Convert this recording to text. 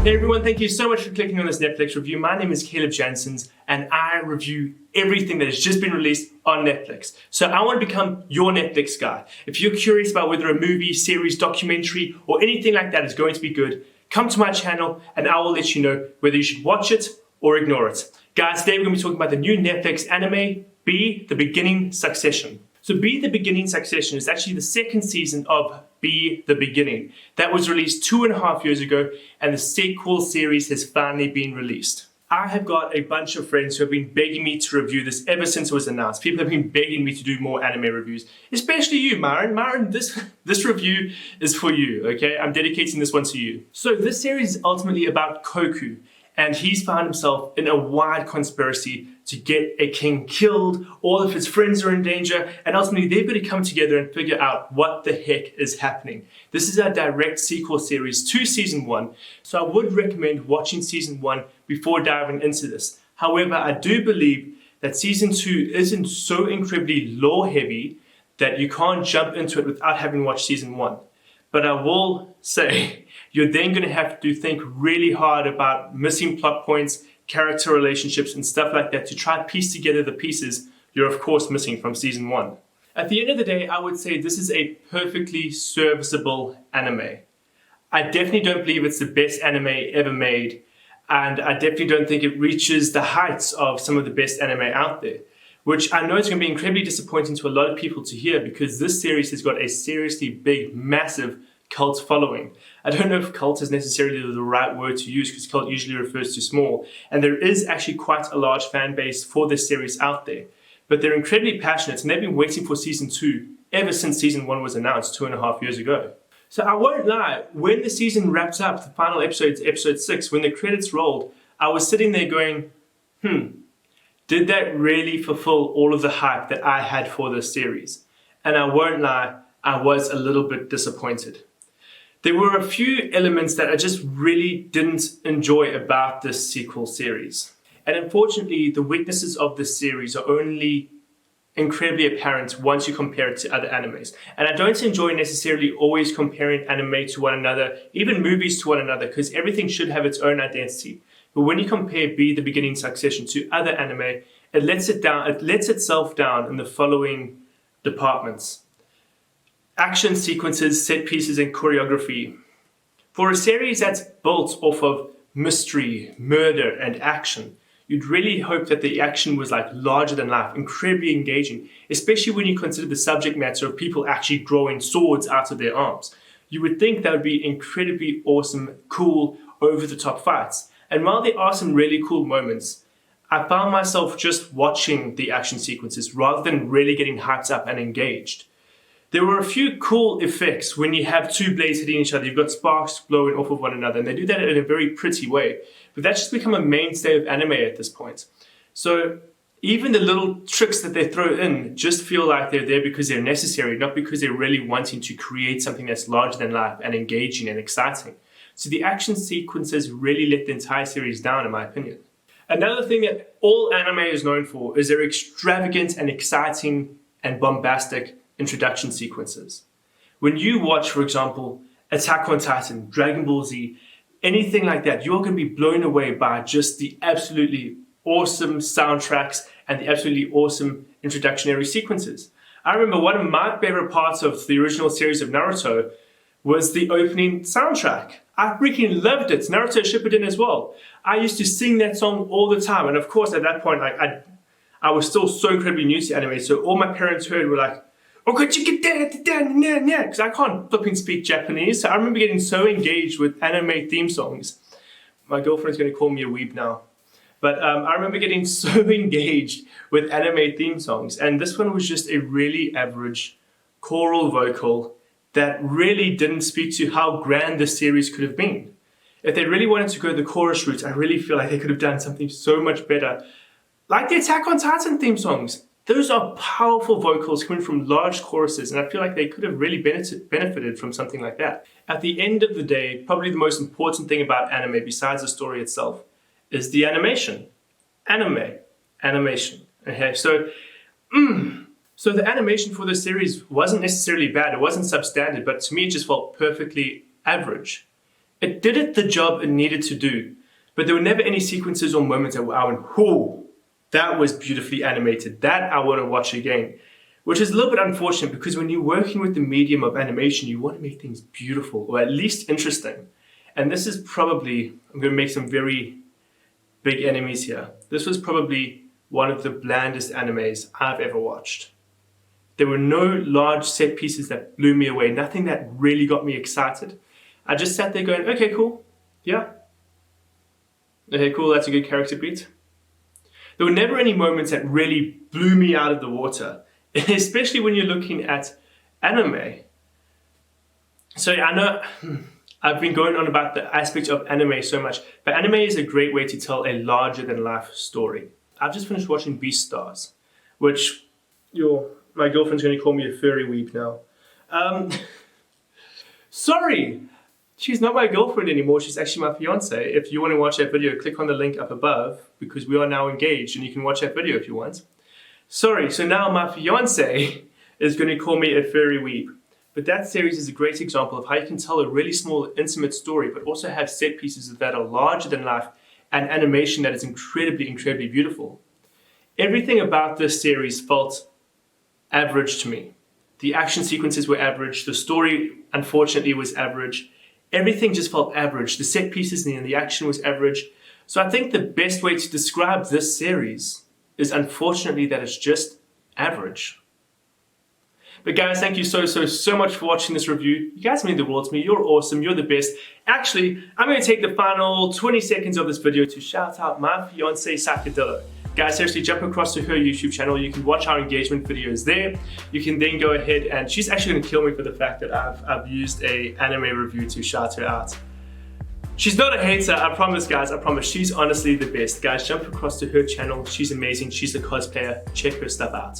Hey everyone, thank you so much for clicking on this Netflix review. My name is Caleb Janssens and I review everything that has just been released on Netflix. So I want to become your Netflix guy. If you're curious about whether a movie, series, documentary, or anything like that is going to be good, come to my channel and I will let you know whether you should watch it or ignore it. Guys, today we're going to be talking about the new Netflix anime, Be the Beginning Succession. So Be the Beginning Succession is actually the second season of Be the Beginning. That was released 2.5 years ago and the sequel series has finally been released. I have got a bunch of friends who have been begging me to review this ever since it was announced. People have been begging me to do more anime reviews, especially you, Myron. Myron, this review is for you, okay? I'm dedicating this one to you. So this series is ultimately about Koku, and he's found himself in a wide conspiracy to get a king killed. All of his friends are in danger, and ultimately they've got to come together and figure out what the heck is happening. This is a direct sequel series to season 1, so I would recommend watching season 1 before diving into this. However, I do believe that season 2 isn't so incredibly lore heavy that you can't jump into it without having watched season 1. But I will say, you're then going to have to think really hard about missing plot points, character relationships, and stuff like that to try to piece together the pieces you're of course missing from season 1. At the end of the day, I would say this is a perfectly serviceable anime. I definitely don't believe it's the best anime ever made, and I definitely don't think it reaches the heights of some of the best anime out there, which I know is going to be incredibly disappointing to a lot of people to hear because this series has got a seriously big, massive cult following. I don't know if cult is necessarily the right word to use because cult usually refers to small, and there is actually quite a large fan base for this series out there. But they're incredibly passionate and they've been waiting for season 2 ever since season 1 was announced 2.5 years ago. So I won't lie, when the season wrapped up, the final episode, episode 6, when the credits rolled, I was sitting there going, did that really fulfill all of the hype that I had for this series? And I won't lie, I was a little bit disappointed. There were a few elements that I just really didn't enjoy about this sequel series. And unfortunately, the weaknesses of this series are only incredibly apparent once you compare it to other animes. And I don't enjoy necessarily always comparing anime to one another, even movies to one another, because everything should have its own identity. But when you compare Be the Beginning Succession to other anime, it lets itself down in the following departments: action sequences, set pieces, and choreography. For a series that's built off of mystery, murder, and action, you'd really hope that the action was like larger than life, incredibly engaging, especially when you consider the subject matter of people actually growing swords out of their arms. You would think that would be incredibly awesome, cool, over-the-top fights. And while there are some really cool moments, I found myself just watching the action sequences rather than really getting hyped up and engaged. There were a few cool effects when you have two blades hitting each other. You've got sparks blowing off of one another, and they do that in a very pretty way. But that's just become a mainstay of anime at this point. So even the little tricks that they throw in just feel like they're there because they're necessary, not because they're really wanting to create something that's larger than life and engaging and exciting. So the action sequences really let the entire series down, in my opinion. Another thing that all anime is known for is their extravagant and exciting and bombastic introduction sequences. When you watch, for example, Attack on Titan, Dragon Ball Z, anything like that, you're going to be blown away by just the absolutely awesome soundtracks and the absolutely awesome introductionary sequences. I remember one of my favorite parts of the original series of Naruto was the opening soundtrack. I freaking loved it. Naruto Shippuden as well. I used to sing that song all the time, and of course at that point I was still so incredibly new to anime, so all my parents heard were like, "Oh, could you get that?" Because I can't flipping speak Japanese, so I remember getting so engaged with anime theme songs. My girlfriend's going to call me a weeb now. But I remember getting so engaged with anime theme songs, and this one was just a really average choral vocal that really didn't speak to how grand the series could have been. If they really wanted to go the chorus route, I really feel like they could have done something so much better. Like the Attack on Titan theme songs. Those are powerful vocals coming from large choruses, and I feel like they could have really benefited from something like that. At the end of the day, probably the most important thing about anime, besides the story itself, is the animation. Animation. Okay, so the animation for this series wasn't necessarily bad, it wasn't substandard, but to me it just felt perfectly average. It did it the job it needed to do, but there were never any sequences or moments where I went, whoa, that was beautifully animated, that I want to watch again. Which is a little bit unfortunate because when you're working with the medium of animation, you want to make things beautiful or at least interesting. And this is probably, I'm going to make some very big enemies here. This was probably one of the blandest animes I've ever watched. There were no large set pieces that blew me away, nothing that really got me excited. I just sat there going, okay, cool, yeah. Okay, cool, that's a good character beat. There were never any moments that really blew me out of the water, especially when you're looking at anime. So I know I've been going on about the aspect of anime so much, but anime is a great way to tell a larger than life story. I've just finished watching Beastars, which my girlfriend's going to call me a furry weep now. Sorry, she's not my girlfriend anymore, she's actually my fiance. If you want to watch that video, click on the link up above because we are now engaged and you can watch that video if you want. Sorry, so now my fiance is going to call me a furry weep. But that series is a great example of how you can tell a really small, intimate story, but also have set pieces that are larger than life and animation that is incredibly, incredibly beautiful. Everything about this series felt average to me. The action sequences were average. The story, unfortunately, was average. Everything just felt average. The set pieces and the action was average. So I think the best way to describe this series is unfortunately that it's just average. But guys, thank you so much for watching this review. You guys mean the world to me. You're awesome. You're the best. Actually, I'm going to take the final 20 seconds of this video to shout out my fiance, Sakadillo. Guys, seriously, jump across to her YouTube channel. You can watch our engagement videos there. You can then go ahead and she's actually going to kill me for the fact that I've used a anime review to shout her out. She's not a hater, I promise guys, I promise. She's honestly the best. Guys, jump across to her channel. She's amazing. She's a cosplayer. Check her stuff out.